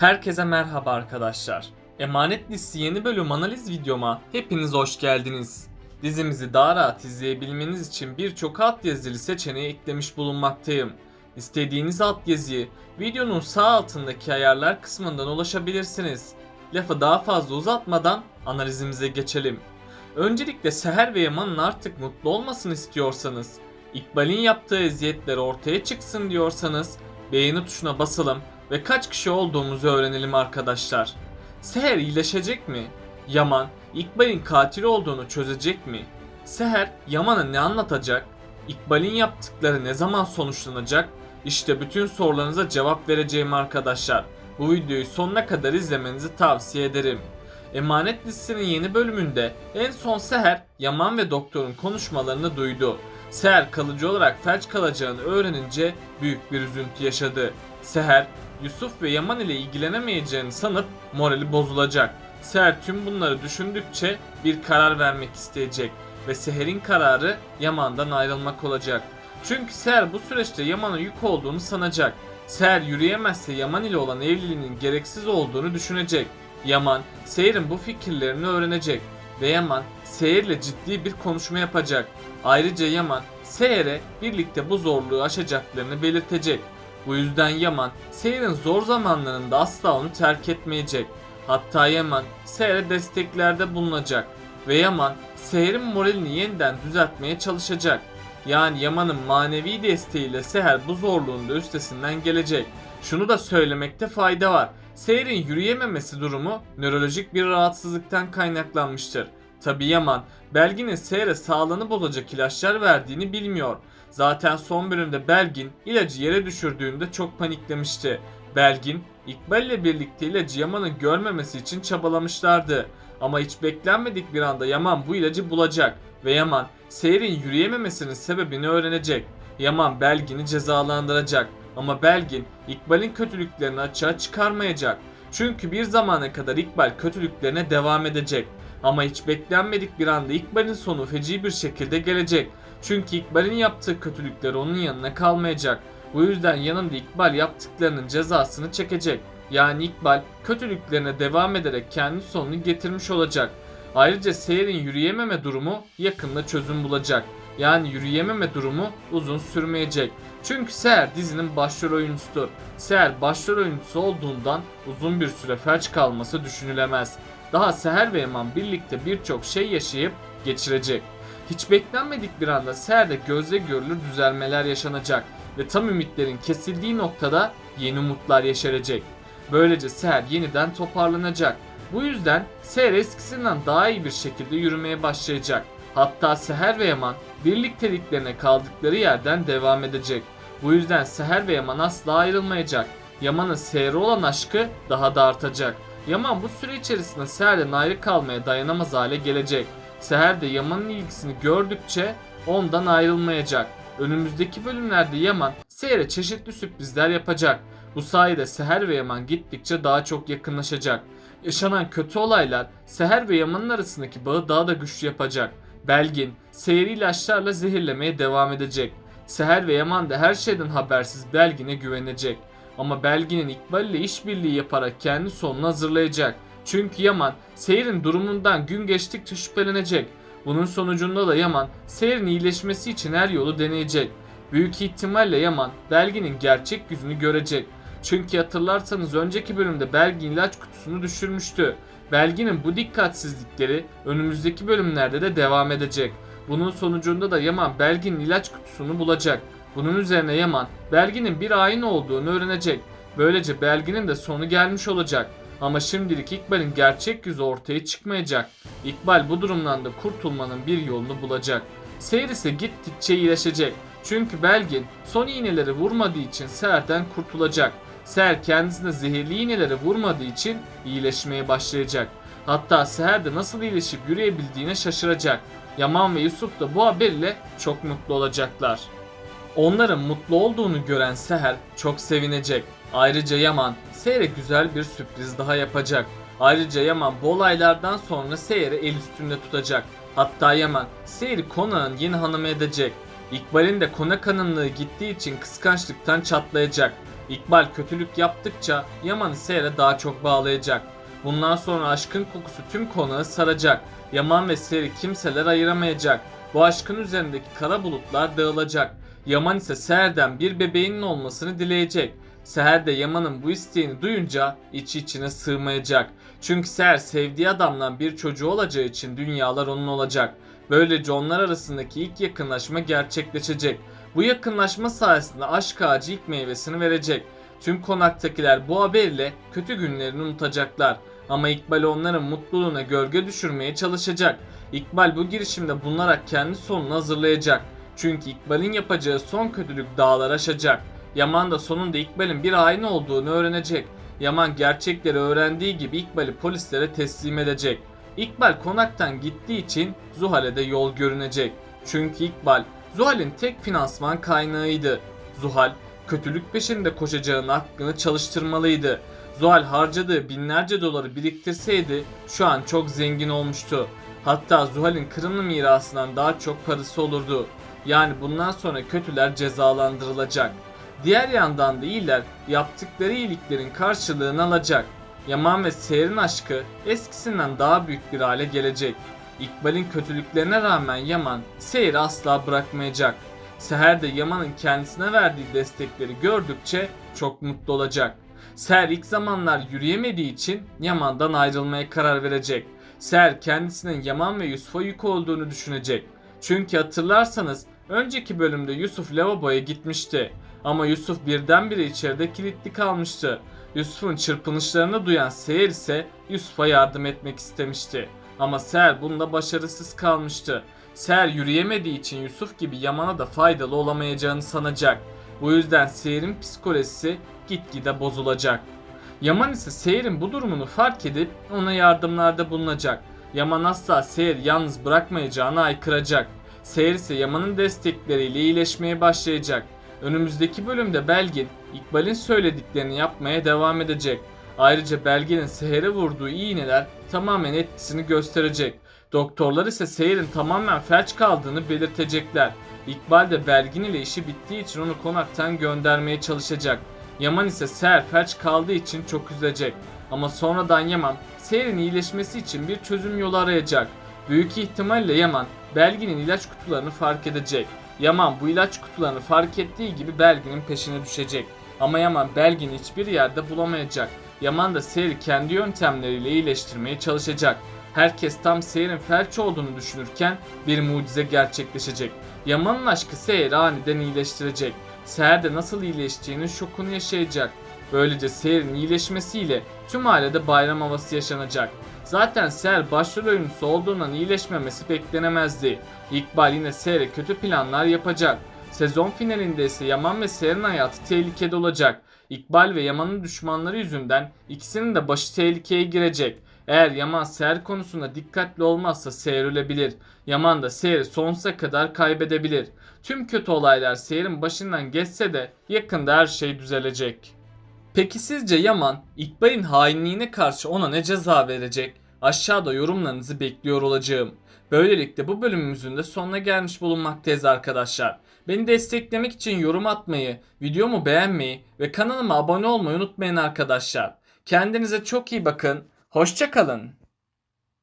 Herkese merhaba arkadaşlar. Emanet Dizisi yeni bölüm analiz videoma hepiniz hoş geldiniz. Dizimizi daha rahat izleyebilmeniz için birçok altyazılı seçeneği eklemiş bulunmaktayım. İstediğiniz altyazıyı videonun sağ altındaki ayarlar kısmından ulaşabilirsiniz. Lafı daha fazla uzatmadan analizimize geçelim. Öncelikle Seher ve Yaman'ın artık mutlu olmasını istiyorsanız, İkbal'in yaptığı eziyetler ortaya çıksın diyorsanız beğeni tuşuna basalım ve kaç kişi olduğumuzu öğrenelim arkadaşlar. Seher iyileşecek mi? Yaman, İkbal'in katil olduğunu çözecek mi? Seher, Yaman'a ne anlatacak? İkbal'in yaptıkları ne zaman sonuçlanacak? İşte bütün sorularınıza cevap vereceğim arkadaşlar. Bu videoyu sonuna kadar izlemenizi tavsiye ederim. Emanet Dizisi'nin yeni bölümünde en son Seher, Yaman ve doktorun konuşmalarını duydu. Seher kalıcı olarak felç kalacağını öğrenince büyük bir üzüntü yaşadı. Seher, Yusuf ve Yaman ile ilgilenemeyeceğini sanıp morali bozulacak. Seher tüm bunları düşündükçe bir karar vermek isteyecek ve Seher'in kararı Yaman'dan ayrılmak olacak. Çünkü Seher bu süreçte Yaman'a yük olduğunu sanacak. Seher yürüyemezse Yaman ile olan evliliğinin gereksiz olduğunu düşünecek. Yaman, Seher'in bu fikirlerini öğrenecek ve Yaman, Seher'le ciddi bir konuşma yapacak. Ayrıca Yaman, Seher'e birlikte bu zorluğu aşacaklarını belirtecek. Bu yüzden Yaman, Seher'in zor zamanlarında asla onu terk etmeyecek. Hatta Yaman, Seher'e desteklerde bulunacak ve Yaman, Seher'in moralini yeniden düzeltmeye çalışacak. Yani Yaman'ın manevi desteğiyle Seher bu zorluğun da üstesinden gelecek. Şunu da söylemekte fayda var. Seher'in yürüyememesi durumu nörolojik bir rahatsızlıktan kaynaklanmıştır. Tabi Yaman, Belgin'in Seher'e sağlığını bozacak ilaçlar verdiğini bilmiyor. Zaten son bölümde Belgin ilacı yere düşürdüğünde çok paniklemişti. Belgin, İkbal ile birlikte ilacı Yaman'ın görmemesi için çabalamışlardı. Ama hiç beklenmedik bir anda Yaman bu ilacı bulacak ve Yaman, Seher'in yürüyememesinin sebebini öğrenecek. Yaman Belgin'i cezalandıracak ama Belgin, İkbal'in kötülüklerini açığa çıkarmayacak. Çünkü bir zamana kadar İkbal kötülüklerine devam edecek. Ama hiç beklenmedik bir anda İkbal'in sonu feci bir şekilde gelecek. Çünkü İkbal'in yaptığı kötülükler onun yanına kalmayacak. Bu yüzden yanında İkbal yaptıklarının cezasını çekecek. Yani İkbal kötülüklerine devam ederek kendi sonunu getirmiş olacak. Ayrıca Seher'in yürüyememe durumu yakında çözüm bulacak. Yani yürüyememe durumu uzun sürmeyecek. Çünkü Seher dizinin başrol oyuncusudur. Seher başrol oyuncusu olduğundan uzun bir süre felç kalması düşünülemez. Daha Seher ve Yaman birlikte birçok şey yaşayıp geçirecek. Hiç beklenmedik bir anda Seher'de gözle görülür düzelmeler yaşanacak ve tam ümitlerin kesildiği noktada yeni umutlar yeşerecek. Böylece Seher yeniden toparlanacak. Bu yüzden Seher eskisinden daha iyi bir şekilde yürümeye başlayacak. Hatta Seher ve Yaman birlikteliklerine kaldıkları yerden devam edecek. Bu yüzden Seher ve Yaman asla ayrılmayacak. Yaman'ın Seher'e olan aşkı daha da artacak. Yaman bu süre içerisinde Seher'den ayrı kalmaya dayanamaz hale gelecek. Seher de Yaman'ın ilgisini gördükçe ondan ayrılmayacak. Önümüzdeki bölümlerde Yaman Seher'e çeşitli sürprizler yapacak. Bu sayede Seher ve Yaman gittikçe daha çok yakınlaşacak. Yaşanan kötü olaylar Seher ve Yaman'ın arasındaki bağı daha da güçlü yapacak. Belgin, Seher'i ilaçlarla zehirlemeye devam edecek. Seher ve Yaman da her şeyden habersiz Belgin'e güvenecek. Ama Belgin'in İkbal ile işbirliği yaparak kendi sonunu hazırlayacak. Çünkü Yaman, Seher'in durumundan gün geçtikçe şüphelenecek. Bunun sonucunda da Yaman, Seher'in iyileşmesi için her yolu deneyecek. Büyük ihtimalle Yaman, Belgin'in gerçek yüzünü görecek. Çünkü hatırlarsanız önceki bölümde Belgin ilaç kutusunu düşürmüştü. Belgin'in bu dikkatsizlikleri önümüzdeki bölümlerde de devam edecek. Bunun sonucunda da Yaman Belgin'in ilaç kutusunu bulacak. Bunun üzerine Yaman, Belgin'in bir hain olduğunu öğrenecek. Böylece Belgin'in de sonu gelmiş olacak. Ama şimdilik İkbal'in gerçek yüzü ortaya çıkmayacak. İkbal bu durumdan da kurtulmanın bir yolunu bulacak. Seher ise gittikçe iyileşecek. Çünkü Belgin son iğneleri vurmadığı için Seher'den kurtulacak. Seher kendisine zehirli iğneleri vurmadığı için iyileşmeye başlayacak. Hatta Seher de nasıl iyileşip yürüyebildiğine şaşıracak. Yaman ve Yusuf da bu haberle çok mutlu olacaklar. Onların mutlu olduğunu gören Seher çok sevinecek. Ayrıca Yaman Seher'e güzel bir sürpriz daha yapacak. Ayrıca Yaman bu olaylardan sonra Seher'i el üstünde tutacak. Hatta Yaman Seher'i konağın yeni hanımı edecek. İkbal'in de konak hanımlığı gittiği için kıskançlıktan çatlayacak. İkbal kötülük yaptıkça Yaman'ı Seher'e daha çok bağlayacak. Bundan sonra aşkın kokusu tüm konağı saracak. Yaman ve Seher'i kimseler ayıramayacak. Bu aşkın üzerindeki kara bulutlar dağılacak. Yaman ise Seher'den bir bebeğinin olmasını dileyecek. Seher de Yaman'ın bu isteğini duyunca içi içine sığmayacak. Çünkü Seher sevdiği adamdan bir çocuğu olacağı için dünyalar onun olacak. Böylece onlar arasındaki ilk yakınlaşma gerçekleşecek. Bu yakınlaşma sayesinde aşk ağacı ilk meyvesini verecek. Tüm konaktakiler bu haberle kötü günlerini unutacaklar. Ama İkbal onların mutluluğuna gölge düşürmeye çalışacak. İkbal bu girişimde bulunarak kendi sonunu hazırlayacak. Çünkü İkbal'in yapacağı son kötülük dağlar aşacak. Yaman da sonunda İkbal'in bir hain olduğunu öğrenecek. Yaman gerçekleri öğrendiği gibi İkbal'i polislere teslim edecek. İkbal konaktan gittiği için Zuhal'e de yol görünecek. Çünkü İkbal Zuhal'in tek finansman kaynağıydı. Zuhal kötülük peşinde koşacağının aklını çalıştırmalıydı. Zuhal harcadığı binlerce doları biriktirseydi şu an çok zengin olmuştu. Hatta Zuhal'in Kırımlı mirasından daha çok parası olurdu. Yani bundan sonra kötüler cezalandırılacak. Diğer yandan da iyiler yaptıkları iyiliklerin karşılığını alacak. Yaman ve Seher'in aşkı eskisinden daha büyük bir hale gelecek. İkbal'in kötülüklerine rağmen Yaman Seher'i asla bırakmayacak. Seher de Yaman'ın kendisine verdiği destekleri gördükçe çok mutlu olacak. Seher ilk zamanlar yürüyemediği için Yaman'dan ayrılmaya karar verecek. Seher kendisinin Yaman ve Yusuf'a yük olduğunu düşünecek. Çünkü hatırlarsanız önceki bölümde Yusuf lavaboya gitmişti. Ama Yusuf birdenbire içeride kilitli kalmıştı. Yusuf'un çırpınışlarını duyan Seher ise Yusuf'a yardım etmek istemişti. Ama Seher bunda başarısız kalmıştı. Seher yürüyemediği için Yusuf gibi Yaman'a da faydalı olamayacağını sanacak. Bu yüzden Seher'in psikolojisi gitgide bozulacak. Yaman ise Seher'in bu durumunu fark edip ona yardımlarda bulunacak. Yaman asla Seher'i yalnız bırakmayacağını haykıracak. Seher ise Yaman'ın destekleriyle iyileşmeye başlayacak. Önümüzdeki bölümde Belgin, İkbal'in söylediklerini yapmaya devam edecek. Ayrıca Belgin'in Seher'e vurduğu iğneler tamamen etkisini gösterecek. Doktorlar ise Seher'in tamamen felç kaldığını belirtecekler. İkbal de Belgin ile işi bittiği için onu konaktan göndermeye çalışacak. Yaman ise Seher felç kaldığı için çok üzülecek. Ama sonradan Yaman Seher'in iyileşmesi için bir çözüm yolu arayacak. Büyük ihtimalle Yaman Belgin'in ilaç kutularını fark edecek. Yaman bu ilaç kutularını fark ettiği gibi Belgin'in peşine düşecek. Ama Yaman Belgin'i hiçbir yerde bulamayacak. Yaman da Seher'i kendi yöntemleriyle iyileştirmeye çalışacak. Herkes tam Seher'in felç olduğunu düşünürken bir mucize gerçekleşecek. Yaman'ın aşkı Seher'i aniden iyileştirecek. Seher de nasıl iyileştiğinin şokunu yaşayacak. Böylece Seher'in iyileşmesiyle tüm ailede bayram havası yaşanacak. Zaten Seher başrol oyuncusu olduğundan iyileşmemesi beklenemezdi. İkbal yine Seher'e kötü planlar yapacak. Sezon finalinde ise Yaman ve Seher'in hayatı tehlikede olacak. İkbal ve Yaman'ın düşmanları yüzünden ikisinin de başı tehlikeye girecek. Eğer Yaman Seher konusunda dikkatli olmazsa Seher ölebilir. Yaman da Seher'i sonsuza kadar kaybedebilir. Tüm kötü olaylar Seher'in başından geçse de yakında her şey düzelecek. Peki sizce Yaman İkbal'in hainliğine karşı ona ne ceza verecek? Aşağıda yorumlarınızı bekliyor olacağım. Böylelikle bu bölümümüzün de sonuna gelmiş bulunmaktayız arkadaşlar. Beni desteklemek için yorum atmayı, videomu beğenmeyi ve kanalıma abone olmayı unutmayın arkadaşlar. Kendinize çok iyi bakın. Hoşça kalın.